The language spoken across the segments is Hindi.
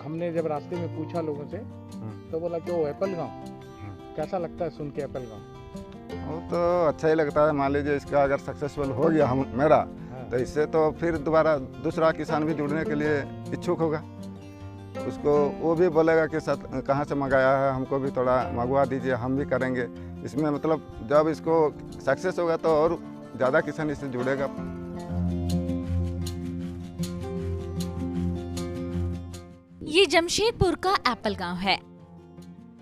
हमने जब रास्ते में पूछा लोगों से तो बोला कि वो एप्पल गांव। कैसा लगता है सुन के एप्पल गांव? वो तो अच्छा ही लगता है। मान लीजिए इसका अगर सक्सेसफुल हो गया मेरा, तो इससे तो फिर दोबारा दूसरा किसान भी जुड़ने के लिए इच्छुक होगा। उसको वो भी बोलेगा कि सर कहाँ से मंगाया है, हमको भी थोड़ा मंगवा दीजिए, हम भी करेंगे। इसमें मतलब जब इसको सक्सेस होगा तो और ज़्यादा किसान इससे जुड़ेगा। ये जमशेदपुर का एप्पल गांव है।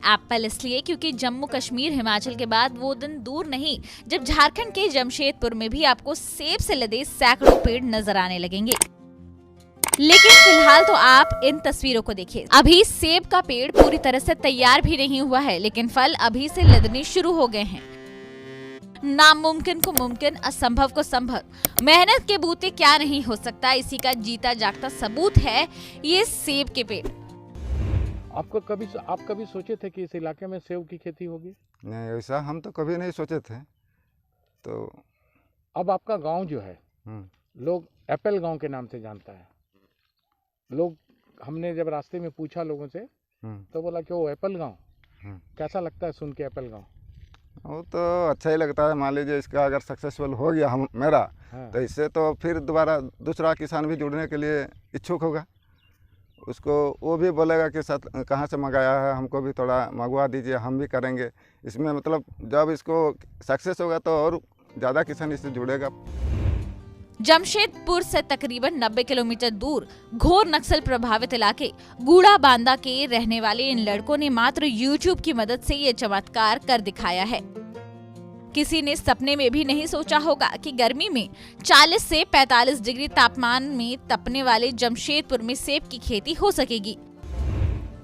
एप्पल इसलिए क्योंकि जम्मू कश्मीर हिमाचल के बाद वो दिन दूर नहीं जब झारखंड के जमशेदपुर में भी आपको सेब से लदे सैकड़ों पेड़ नजर आने लगेंगे। लेकिन फिलहाल तो आप इन तस्वीरों को देखिए। अभी सेब का पेड़ पूरी तरह से तैयार भी नहीं हुआ है, लेकिन फल अभी से लदने शुरू हो गए हैं। नामुमकिन को मुमकिन, असंभव को संभव। मेहनत के बूते क्या नहीं हो सकता, इसी का जीता जागता सबूत है ये सेब के पेड़। आप कभी सोचे थे कि इस इलाके में सेब की खेती होगी? नहीं, ऐसा हम तो कभी नहीं सोचे थे। तो अब आपका गांव जो है लोग एप्पल गांव के नाम से जानता है। लोग, हमने जब रास्ते में पूछा लोगों से तो बोला कि वो एप्पल गांव। कैसा लगता है सुन के एप्पल गांव? वो तो अच्छा ही लगता है। मान लीजिए इसका अगर सक्सेसफुल हो गया मेरा, तो इससे तो फिर दोबारा दूसरा किसान भी जुड़ने के लिए इच्छुक होगा। उसको वो भी बोलेगा कि सर कहाँ से मंगाया है, हमको भी थोड़ा मंगवा दीजिए, हम भी करेंगे। इसमें मतलब जब इसको सक्सेस होगा तो और ज़्यादा किसान इससे जुड़ेगा। जमशेदपुर से तकरीबन 90 किलोमीटर दूर घोर नक्सल प्रभावित इलाके गूड़ा बांदा के रहने वाले इन लड़कों ने मात्र YouTube की मदद से ये चमत्कार कर दिखाया है। किसी ने सपने में भी नहीं सोचा होगा कि गर्मी में 40 से 45 डिग्री तापमान में तपने वाले जमशेदपुर में सेब की खेती हो सकेगी।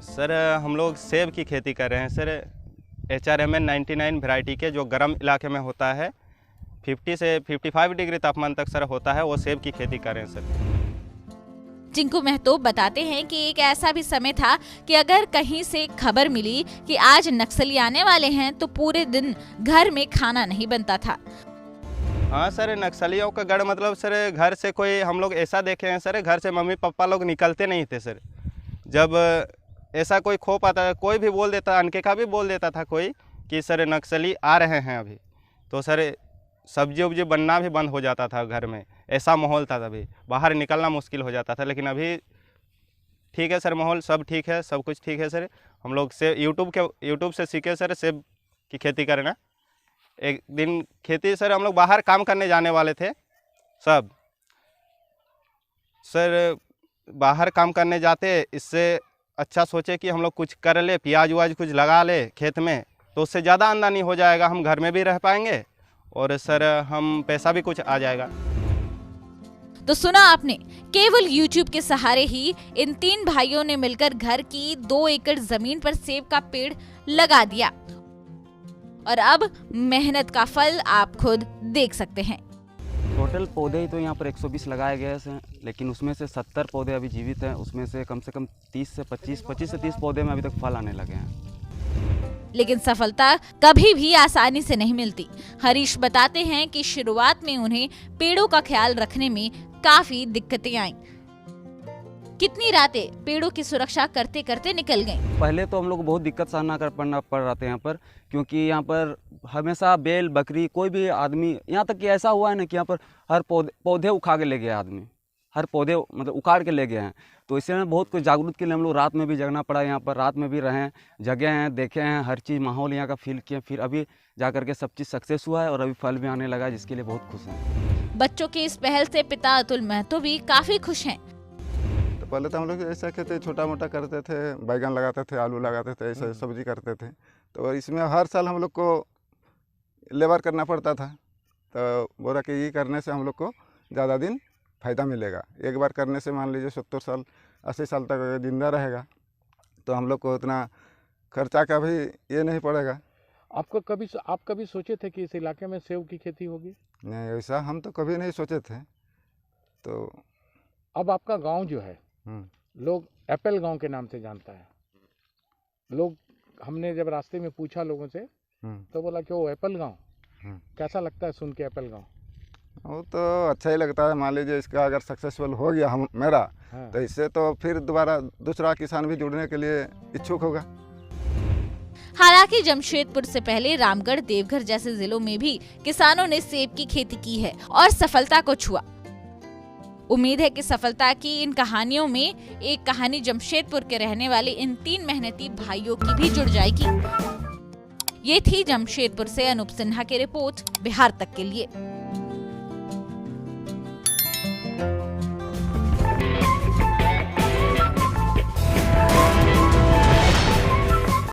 सर हम लोग सेब की खेती कर रहे हैं सर। HRMN 99 वैरायटी के जो गर्म इलाके में होता है, 50 से 55 डिग्री तापमान तक सर होता है, वो सेब की खेती कर रहे हैं सर। टिंकू महतो बताते हैं कि एक ऐसा भी समय था कि अगर कहीं से खबर मिली कि आज नक्सली आने वाले हैं तो पूरे दिन घर में खाना नहीं बनता था। हाँ सर, नक्सलियों का गढ़ मतलब सर घर से कोई हम लोग ऐसा देखे हैं सर, घर से मम्मी पापा लोग निकलते नहीं थे सर। जब ऐसा कोई खो पाता, कोई भी बोल देता, अनके का भी बोल देता था कोई कि सर नक्सली आ रहे हैं अभी, तो सर सब्जी उब्जी बनना भी बंद हो जाता था घर में। ऐसा माहौल था, तभी बाहर निकलना मुश्किल हो जाता था। लेकिन अभी ठीक है सर, माहौल सब ठीक है, सब कुछ ठीक है सर। हम लोग से यूट्यूब से सीखे सर सेब की खेती करना। एक दिन खेती सर हम लोग बाहर काम करने जाने वाले थे सब सर। बाहर काम करने जाते, इससे अच्छा सोचे कि हम लोग कुछ कर ले, प्याज व्याज कुछ लगा ले खेत में, तो उससे ज़्यादा आमदनी हो जाएगा, हम घर में भी रह पाएंगे और सर हम पैसा भी कुछ आ जाएगा। तो सुना आपने, केवल YouTube के सहारे ही इन 3 भाइयों ने मिलकर घर की 2 एकड़ जमीन पर सेब का पेड़ लगा दिया और अब मेहनत का फल आप खुद देख सकते हैं। टोटल पौधे ही तो यहाँ पर 120 लगाए गए हैं, लेकिन उसमें से 70 पौधे अभी जीवित हैं। उसमें से कम 30 से 30 पौधे में अभी तक फल आने लगे हैं। लेकिन सफलता कभी भी आसानी से नहीं मिलती। हरीश बताते हैं कि शुरुआत में उन्हें पेड़ों का ख्याल रखने में काफी दिक्कतें आईं। कितनी रातें पेड़ों की सुरक्षा करते करते निकल गईं। पहले तो हम लोग को बहुत दिक्कत सामना करना पड़ रहा था यहाँ पर, क्योंकि यहाँ पर हमेशा बैल बकरी कोई भी आदमी, यहाँ तक कि ऐसा हुआ है ना कि यहाँ पर हर पौधे उखा के ले गया आदमी, हर पौधे मतलब उखाड़ के ले गए हैं। तो इसलिए बहुत कुछ जागरूक के लिए हम लोग रात में भी जगना पड़ा। यहाँ पर रात में भी रहें, जगे हैं, देखे हैं, हर चीज़ माहौल यहाँ का फील किए। फिर अभी जा करके सब चीज़ सक्सेस हुआ है और अभी फल भी आने लगा है, जिसके लिए बहुत खुश हैं। बच्चों की इस पहल से पिता अतुल महतो भी काफी खुश हैं। तो पहले तो हम लोग ऐसा खेती छोटा मोटा करते थे, बैगन लगाते थे, आलू लगाते थे, ऐसा सब्जी करते थे। तो इसमें हर साल हम लोग को लेबर करना पड़ता था। तो बोला कि ये करने से हम लोग को ज़्यादा दिन फ़ायदा मिलेगा। एक बार करने से मान लीजिए 70 साल 80 साल तक अगर जिंदा रहेगा तो हम लोग को उतना खर्चा का भी ये नहीं पड़ेगा। आप कभी सोचे थे कि इस इलाके में सेब की खेती होगी? नहीं, ऐसा हम तो कभी नहीं सोचे थे। तो अब आपका गांव जो है लोग एप्पल गांव के नाम से जानता है। लोग, हमने जब रास्ते में पूछा लोगों से तो बोला कि वो एप्पल गांव। कैसा लगता है सुन के एप्पल गांव? वो तो अच्छा ही लगता है। मान लीजिए इसका अगर सक्सेसफुल हो गया हम मेरा, हाँ। तो इससे तो फिर दोबारा दूसरा किसान भी जुड़ने के लिए इच्छुक होगा। हालांकि जमशेदपुर से पहले रामगढ़, देवघर जैसे जिलों में भी किसानों ने सेब की खेती की है और सफलता को छुआ। उम्मीद है कि सफलता की इन कहानियों में एक कहानी जमशेदपुर के रहने वाले इन 3 मेहनती भाइयों की भी जुड़ जाएगी। ये थी जमशेदपुर से अनूप सिन्हा की रिपोर्ट बिहार तक के लिए।